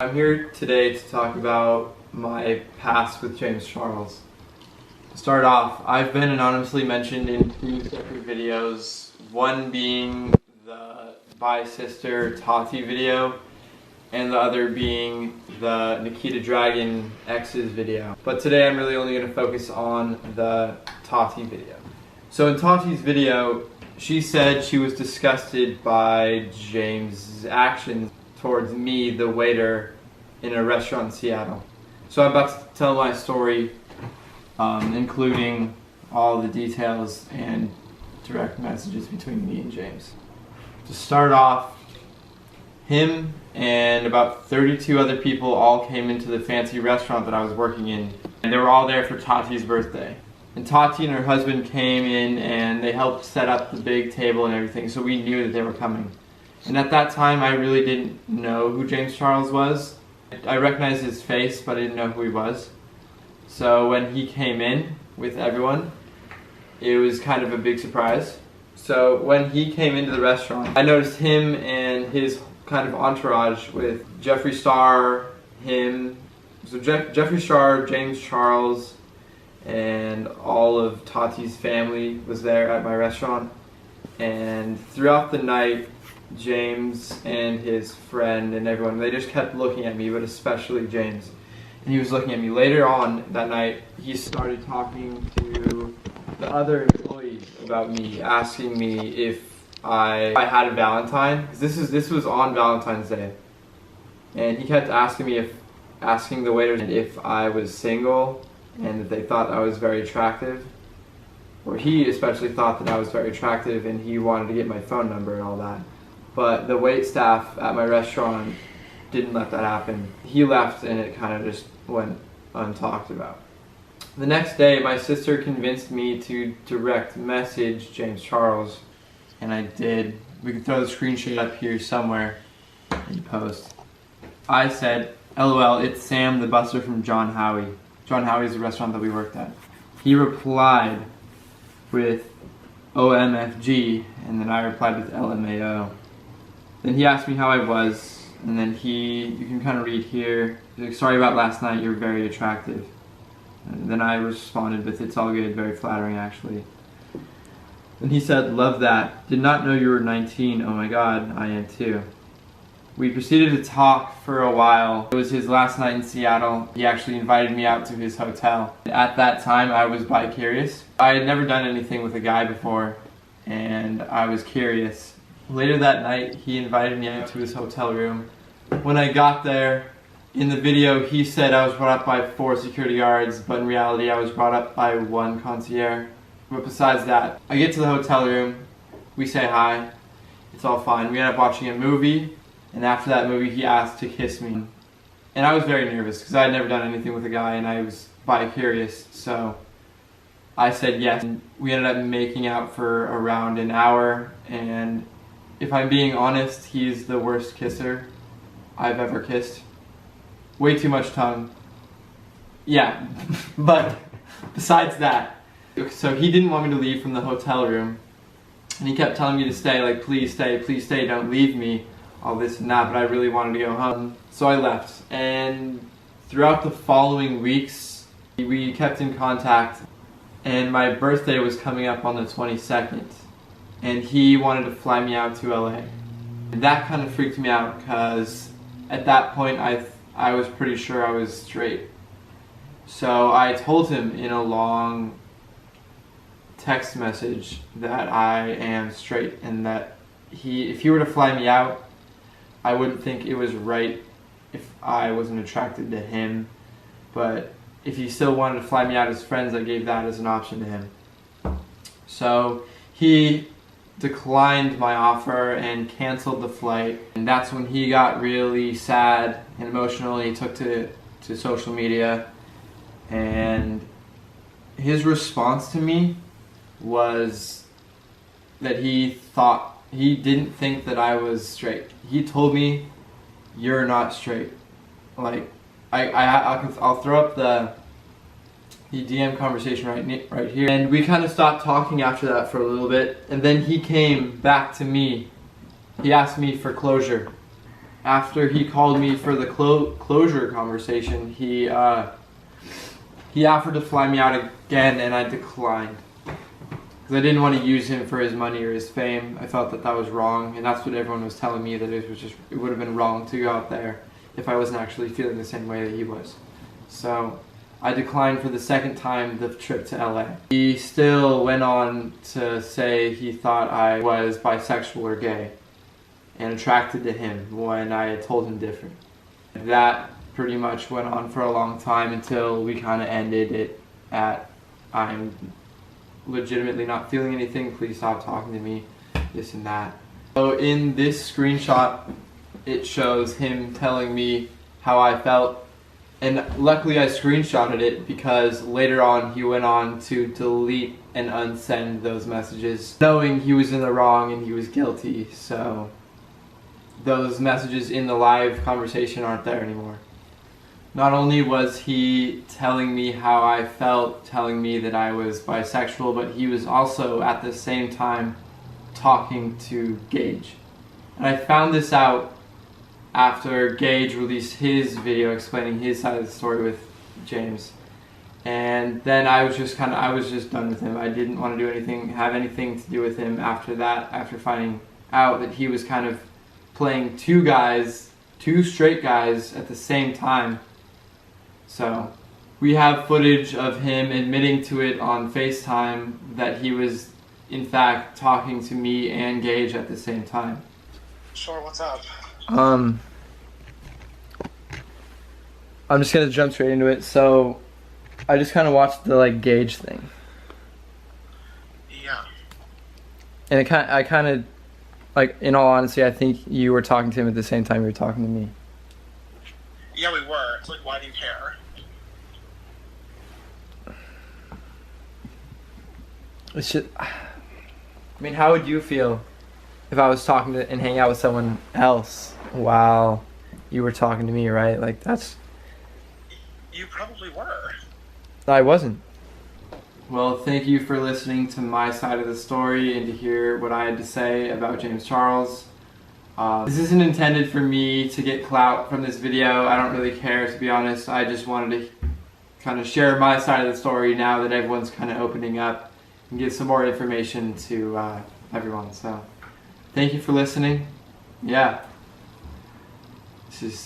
I'm here today to talk about my past with James Charles. To start off, I've been anonymously mentioned in 2 separate videos, one being the Bye Sister Tati video, and the other being the Nikita Dragon X's video. But today I'm really only going to focus on the Tati video. So in Tati's video, she said she was disgusted by James' actions towards me, the waiter, in a restaurant in Seattle. So I'm about to tell my story, including all the details and direct messages between me and James. To start off, him and about 32 other people all came into the fancy restaurant that I was working in, and they were all there for Tati's birthday. And Tati and her husband came in and they helped set up the big table and everything, so we knew that they were coming. And at that time, I really didn't know who James Charles was. I recognized his face, but I didn't know who he was. So when he came in with everyone, it was kind of a big surprise. So when he came into the restaurant, I noticed him and his kind of entourage with Jeffree Star, him, so Jeffree Star, James Charles, and all of Tati's family was there at my restaurant. And throughout the night, James and his friend and everyone, they just kept looking at me, but especially James. And he was looking at me. Later on that night, he started talking to the other employees about me, asking me if I had a Valentine. This was on Valentine's Day. And he kept asking the waiters if I was single and that they thought I was very attractive. Or he especially thought that I was very attractive and he wanted to get my phone number and all that. But the wait staff at my restaurant didn't let that happen. He left and it kind of just went untalked about. The next day, my sister convinced me to direct message James Charles, and I did. We can throw the screenshot up here somewhere in post. I said, "LOL, it's Sam the busser from John Howie." John Howie is the restaurant that we worked at. He replied with OMFG, and then I replied with LMAO. Then he asked me how I was, and then you can kind of read here, he's like, "Sorry about last night, you're very attractive." And then I responded with, "It's all good, very flattering actually." And he said, "Love that. Did not know you were 19, oh my god, I am too." We proceeded to talk for a while. It was his last night in Seattle. He actually invited me out to his hotel. At that time, I was bi-curious. I had never done anything with a guy before, and I was curious. Later that night, he invited me out to his hotel room. When I got there, in the video, he said I was brought up by 4 security guards, but in reality, I was brought up by 1 concierge. But besides that, I get to the hotel room, we say hi, it's all fine. We end up watching a movie, and after that movie, he asked to kiss me. And I was very nervous, because I had never done anything with a guy, and I was bi-curious, so I said yes. And we ended up making out for around an hour, and if I'm being honest, he's the worst kisser I've ever kissed. Way too much tongue. Yeah, but besides that, so he didn't want me to leave from the hotel room, and he kept telling me to stay, like, please stay, don't leave me, all this and that, but I really wanted to go home. So I left, and throughout the following weeks, we kept in contact, and my birthday was coming up on the 22nd. And he wanted to fly me out to LA. And that kind of freaked me out because at that point I was pretty sure I was straight. So I told him in a long text message that I am straight and that if he were to fly me out, I wouldn't think it was right if I wasn't attracted to him. But if he still wanted to fly me out as friends, I gave that as an option to him. So he declined my offer and canceled the flight, and that's when he got really sad and emotional. He took to social media, and his response to me was that he didn't think that I was straight. He told me, "You're not straight." Like, I'll throw up the DM conversation right here. And we kind of stopped talking after that for a little bit, and then he came back to me. He asked me for closure. after he called me for the closure conversation, he offered to fly me out again, and I declined. Because I didn't want to use him for his money or his fame. I felt that was wrong, and that's what everyone was telling me, that it would have been wrong to go out there if I wasn't actually feeling the same way that he was. So I declined for the second time the trip to LA. He still went on to say he thought I was bisexual or gay and attracted to him when I had told him different. That pretty much went on for a long time until we kind of ended it at, I'm legitimately not feeling anything, please stop talking to me, this and that. So in this screenshot, it shows him telling me how I felt, and luckily I screenshotted it because later on he went on to delete and unsend those messages, knowing he was in the wrong and he was guilty. So those messages in the live conversation aren't there anymore. Not only was he telling me how I felt, telling me that I was bisexual, but he was also at the same time talking to Gage. And I found this out after Gage released his video explaining his side of the story with James. And then I was just done with him. I didn't want to have anything to do with him after that, after finding out that he was kind of playing two straight guys at the same time. So we have footage of him admitting to it on FaceTime that he was in fact talking to me and Gage at the same time. Sure, what's up? I'm just gonna jump straight into it. So I just kind of watched the Gage thing. Yeah. And I kind of in all honesty, I think you were talking to him at the same time you were talking to me. Yeah, we were. It's why do you care? It's just, I mean, how would you feel if I was talking to and hanging out with someone else while you were talking to me, right? That's... You probably were. I wasn't. Well, thank you for listening to my side of the story and to hear what I had to say about James Charles. This isn't intended for me to get clout from this video. I don't really care, to be honest. I just wanted to kind of share my side of the story now that everyone's kind of opening up and give some more information to everyone. So, thank you for listening. Yeah. This is